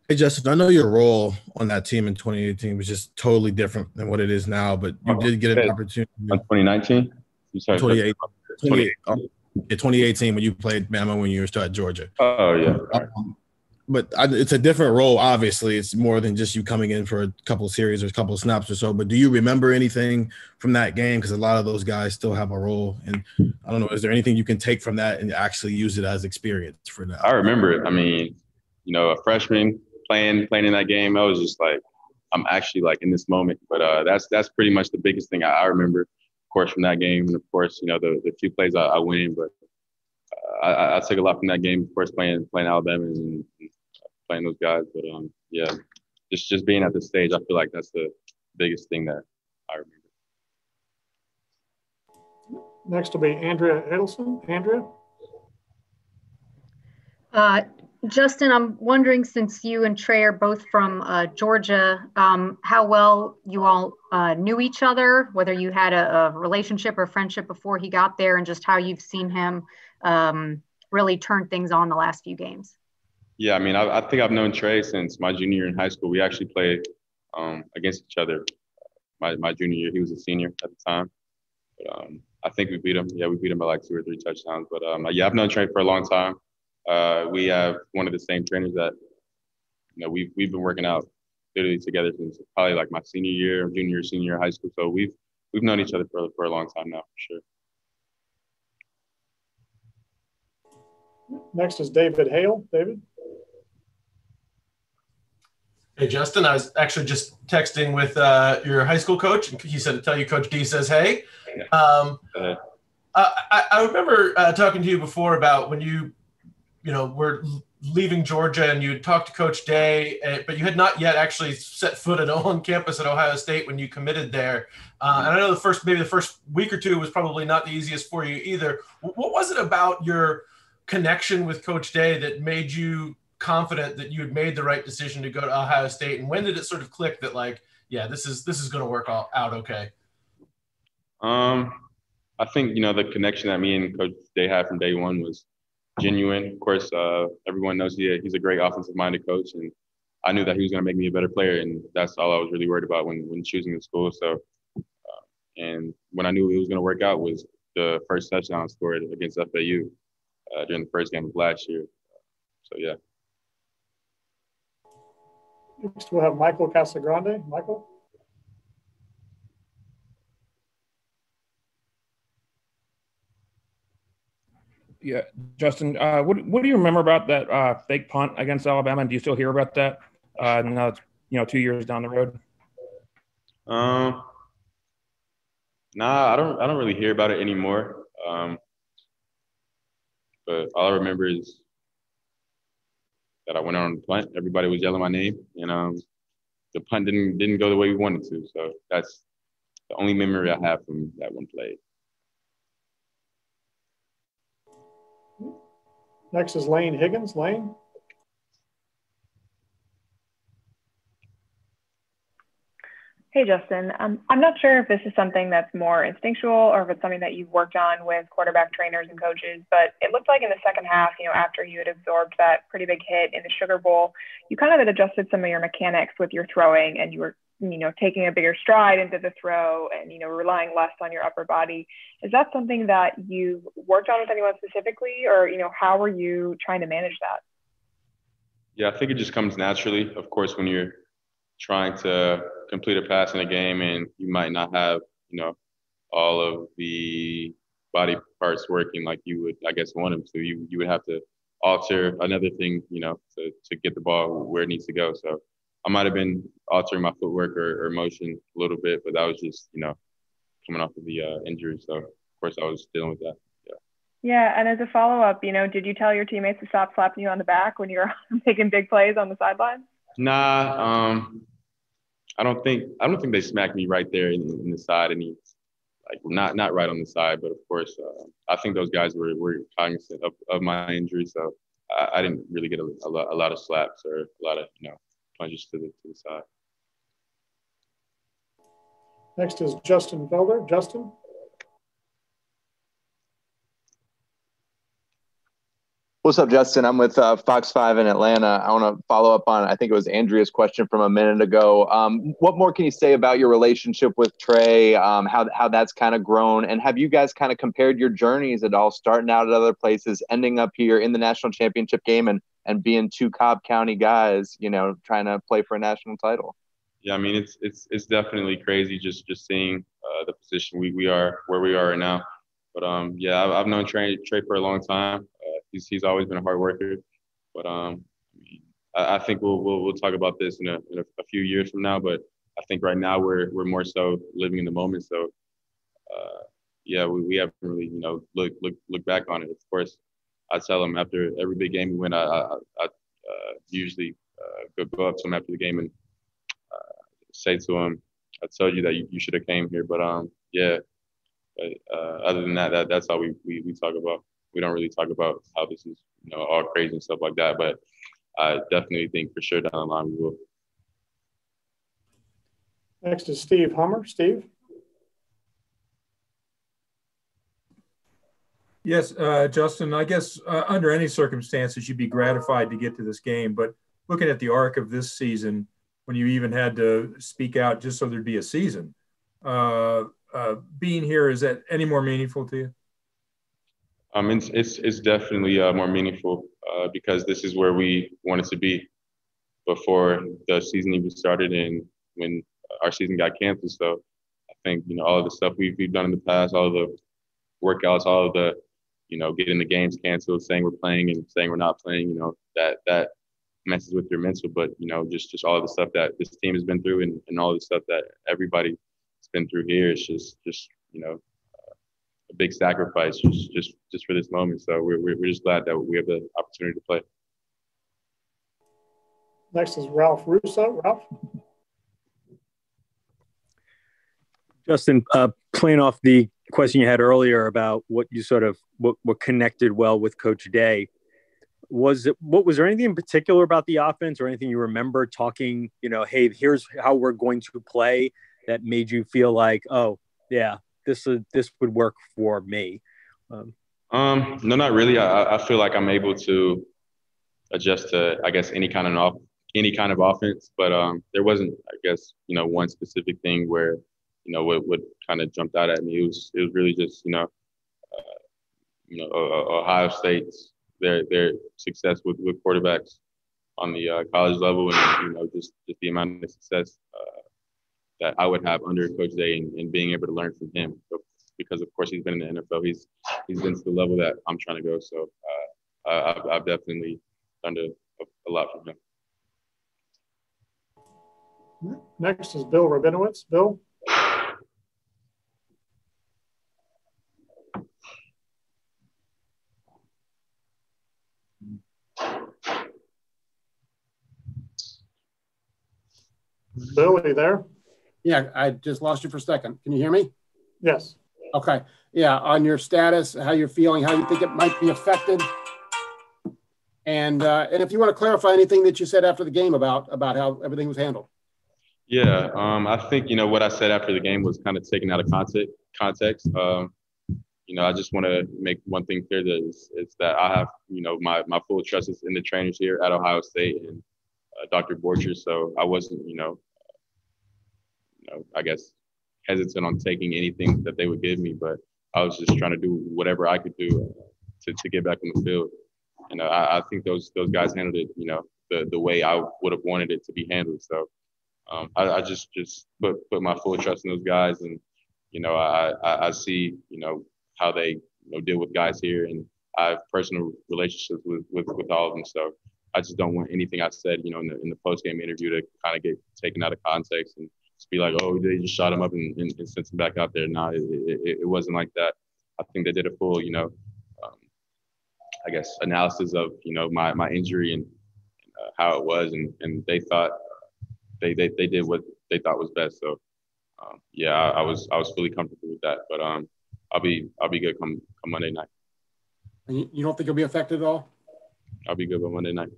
Hey, Justin, I know your role on that team in 2018 was just totally different than what it is now, but you Oh, did get an okay. opportunity On 2019? You in started 28, 28, 2018? yeah, 2018 when you played Bama when you were still at Georgia. Oh, yeah. All right. It's a different role. Obviously, it's more than just you coming in for a couple of series or a couple of snaps or so. But do you remember anything from that game? Because a lot of those guys still have a role, and I don't know. Is there anything you can take from that and actually use it as experience for I now? remember it. I mean, a freshman playing in that game, I was just like, I'm actually like in this moment. But that's pretty much the biggest thing I remember, of course, from that game. And of course, the few plays I win. But I took a lot from that game, of course, playing Alabama and playing those guys. But yeah, just being at the stage, I feel like that's the biggest thing that I remember. Next will be Andrea Edelson. Andrea? Uh, Justin, I'm wondering, since you and Trey are both from Georgia, how well you all knew each other, whether you had a relationship or friendship before he got there, and just how you've seen him really turn things on the last few games. Yeah, I mean, I think I've known Trey since my junior year in high school. We actually played against each other my junior year. He was a senior at the time. But I think we beat him. Yeah, we beat him by like 2 or 3 touchdowns. But yeah, I've known Trey for a long time. We have one of the same trainers that we've been working out literally together since probably like my senior year, junior, senior year of high school. So we've known each other for a long time now, for sure. Next is David Hale. David? Hey, Justin, I was actually just texting with your high school coach, and he said to tell you Coach D says hey. I remember talking to you before about when you were leaving Georgia and you talked to Coach Day, but you had not yet actually set foot on campus at Ohio State when you committed there. And I know maybe the first week or two was probably not the easiest for you either. What was it about your connection with Coach Day that made you confident that you had made the right decision to go to Ohio State? And when did it sort of click that, like, yeah, this is going to work out okay? I think the connection that me and Coach Day had from day one was genuine. Of course, everyone knows he's a great offensive-minded coach, and I knew that he was going to make me a better player, and that's all I was really worried about when choosing the school. So, and when I knew it was going to work out was the first touchdown I scored against FAU during the first game of last year. So, yeah. Next, we'll have Michael Casagrande. Michael? Yeah, Justin, what do you remember about that fake punt against Alabama? And do you still hear about that now it's 2 years down the road? Nah, I don't really hear about it anymore. But all I remember is that I went on the punt. Everybody was yelling my name, and the punt didn't go the way we wanted to. So that's the only memory I have from that one play. Next is Lane Higgins. Lane? Hey, Justin. I'm not sure if this is something that's more instinctual or if it's something that you've worked on with quarterback trainers and coaches, but it looked like in the second half, after you had absorbed that pretty big hit in the Sugar Bowl, you kind of had adjusted some of your mechanics with your throwing, and you were, taking a bigger stride into the throw and, relying less on your upper body. Is that something that you've worked on with anyone specifically, or, how are you trying to manage that? Yeah, I think it just comes naturally. Of course, when you're trying to complete a pass in a game and you might not have, all of the body parts working like you would, I guess, want them to. You would have to alter another thing, to get the ball where it needs to go. So I might have been altering my footwork or motion a little bit, but that was just, coming off of the injury. So, of course, I was dealing with that. Yeah, and as a follow-up, did you tell your teammates to stop slapping you on the back when you were making big plays on the sideline? Nah, I don't think they smacked me right there in the side, not right on the side, but of course, I think those guys were cognizant of my injury, so I didn't really get a lot of slaps or a lot of punches to the side. Next is Justin Felder. Justin? What's up, Justin? I'm with Fox 5 in Atlanta. I want to follow up on, I think it was Andrea's question from a minute ago. What more can you say about your relationship with Trey, how that's kind of grown? And have you guys kind of compared your journeys at all, starting out at other places, ending up here in the national championship game and being two Cobb County guys, you know, trying to play for a national title? Yeah, I mean, it's definitely crazy just seeing the position we are where we are right now. But yeah, I've known Trey for a long time. He's always been a hard worker. But I think we'll talk about this in a few years from now. But I think right now we're more so living in the moment. So yeah, we haven't really, you know, look back on it. Of course, I tell him after every big game we win, I usually go up to him after the game and say to him, I told you that you should have came here. But yeah. But other than that, that's all we talk about. We don't really talk about how this is, you know, all crazy and stuff like that. But I definitely think for sure down the line we will. Next is Steve Hummer. Steve. Yes, Justin, I guess under any circumstances, you'd be gratified to get to this game. But looking at the arc of this season, when you even had to speak out just so there'd be a season, being here, is that any more meaningful to you? It's definitely more meaningful because this is where we wanted to be before the season even started and when our season got canceled. So I think, you know, all of the stuff we've done in the past, all of the workouts, all of the, you know, getting the games canceled, saying we're playing and saying we're not playing, you know, that messes with your mental. But, you know, just all of the stuff that this team has been through and all the stuff that everybody's been through here, it's just you know, a big sacrifice just for this moment. So we're just glad that we have the opportunity to play. Next is Ralph Russo. Ralph. Justin, playing off the question you had earlier about what connected well with Coach Day, was there anything in particular about the offense or anything you remember talking, you know, hey, here's how we're going to play, that made you feel like, oh yeah, this would work for me? No, not really. I feel like I'm able to adjust to, I guess, any kind of offense, but there wasn't, I guess, you know, one specific thing where, you know, what kind of jumped out at me. It was really just, you know, Ohio State's their success with quarterbacks on the college level, and, you know, just the amount of success that I would have under Coach Day and being able to learn from him. So, because of course he's been in the NFL, he's been to the level that I'm trying to go. So I've definitely learned a lot from him. Next is Bill Rabinowitz. Bill. Bill, are you there? Yeah, I just lost you for a second. Can you hear me? Yes. Okay. Yeah, on your status, how you're feeling, how you think it might be affected, and if you want to clarify anything that you said after the game about how everything was handled. Yeah, I think, you know, what I said after the game was kind of taken out of context. You know, I just want to make one thing clear, that is that I have, you know, my full trust is in the trainers here at Ohio State and Dr. Borcher. So I wasn't, you know, I guess hesitant on taking anything that they would give me, but I was just trying to do whatever I could do to get back on the field. And I think those guys handled it, you know, the way I would have wanted it to be handled. So I just put my full trust in those guys, and, you know, I see, you know, how they, you know, deal with guys here, and I have personal relationships with all of them. So I just don't want anything I said, you know, in the post game interview to kind of get taken out of context and just be like, oh, they just shot him up and sent him back out there. No, it wasn't like that. I think they did a full, you know, I guess, analysis of, you know, my injury and how it was, and they thought they did what they thought was best. So yeah, I was fully comfortable with that. But I'll be good come Monday night. And you don't think you'll be affected at all? I'll be good by Monday night.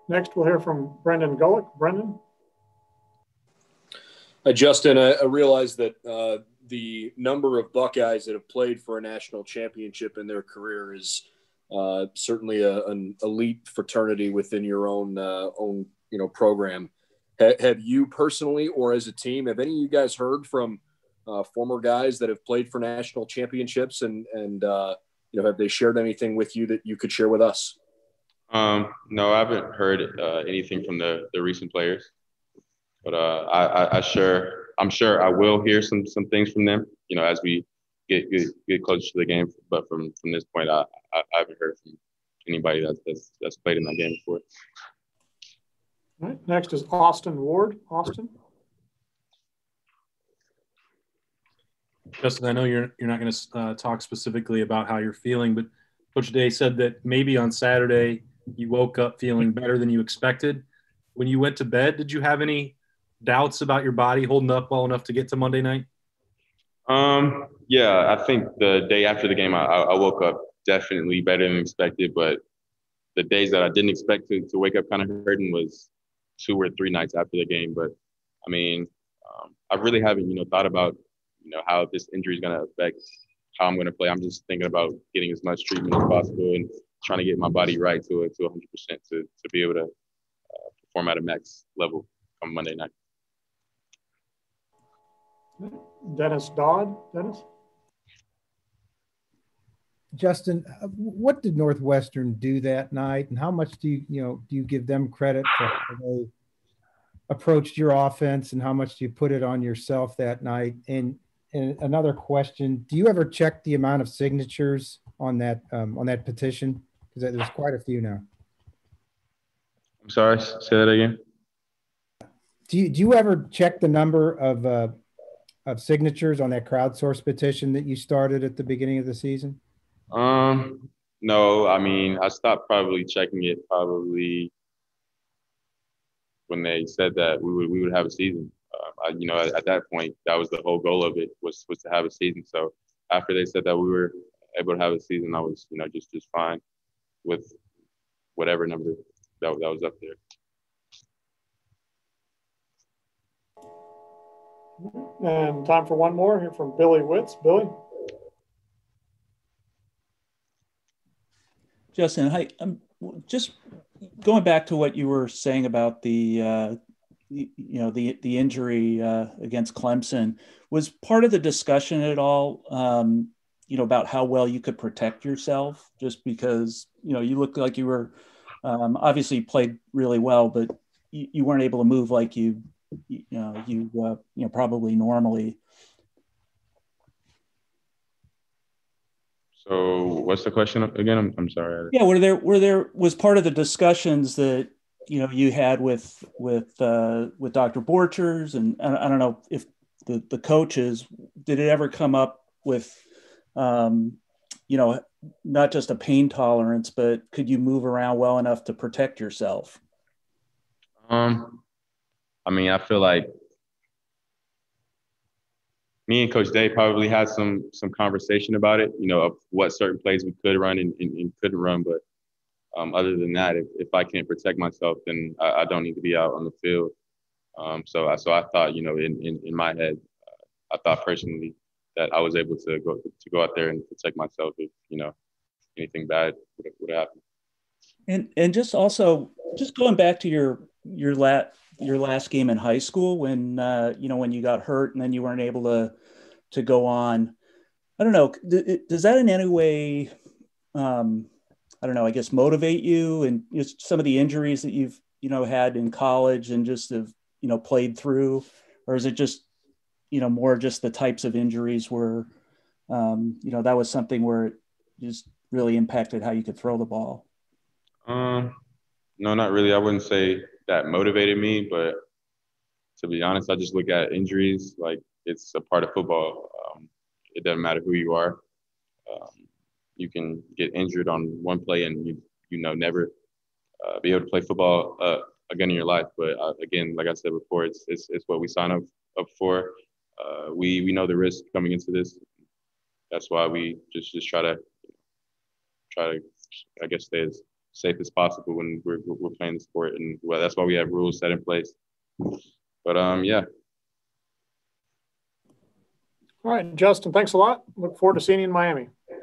Next, we'll hear from Brendan Gullick. Brendan. Justin, I realize that the number of Buckeyes that have played for a national championship in their career is certainly an elite fraternity within your own program. Have you personally, or as a team, have any of you guys heard from former guys that have played for national championships, and have they shared anything with you that you could share with us? No, I haven't heard anything from the recent players, but I'm sure I will hear some things from them, as we get closer to the game. But from this point, I haven't heard from anybody that's played in that game before. All right, next is Austin Ward. Austin. Justin, I know you're not going to talk specifically about how you're feeling, but Coach Day said that maybe on Saturday you woke up feeling better than you expected. When you went to bed, did you have any doubts about your body holding up well enough to get to Monday night? Yeah, I think the day after the game, I woke up definitely better than expected, but the days that I didn't expect to wake up kind of hurting was 2 or 3 nights after the game. But I mean, I really haven't, thought about, how this injury is going to affect how I'm going to play. I'm just thinking about getting as much treatment as possible and trying to get my body right to 100% to be able to perform at a max level on Monday night. Dennis Dodd. Dennis? Justin, what did Northwestern do that night, and how much do you give them credit for how they approached your offense, and how much do you put it on yourself that night? And another question: do you ever check the amount of signatures on that petition? Because there's quite a few now. I'm sorry. Say that again. Do you ever check the number of signatures on that crowdsourced petition that you started at the beginning of the season? No, I mean, I stopped probably checking it when they said that we would have a season. At that point, that was the whole goal of it was to have a season. So after they said that we were able to have a season, I was, just fine with whatever number that was up there. And time for one more here from Billy Witz. Billy. Justin, hi. I'm just going back to what you were saying about the injury against Clemson. Was part of the discussion at all, about how well you could protect yourself? Just because you looked like you were obviously played really well, but you weren't able to move like you probably normally. So what's the question again? I'm sorry. Yeah, was part of the discussions that you had with Dr. Borchers, and I don't know if the coaches, did it ever come up with not just a pain tolerance, but could you move around well enough to protect yourself? I mean, I feel like me and Coach Day probably had some conversation about it, of what certain plays we could run and couldn't run. But other than that, if I can't protect myself, then I don't need to be out on the field. So I thought, in my head, I thought personally that I was able to go out there and protect myself if, anything bad would happen. And just going back to your last game in high school when when you got hurt and then you weren't able to go on. I don't know. Does that in any way, I guess motivate you and just some of the injuries that you've had in college and just have played through, or is it just more just the types of injuries where that was something where it just really impacted how you could throw the ball? No, not really. I wouldn't say that motivated me, but to be honest, I just look at injuries like it's a part of football. It doesn't matter who you are. You can get injured on one play and you never be able to play football again in your life. But again, like I said before, it's what we sign up for. We know the risk coming into this. That's why we just try to I guess stay as safe as possible when we're playing the sport, and that's why we have rules set in place. But yeah. All right, Justin, thanks a lot. Look forward to seeing you in Miami.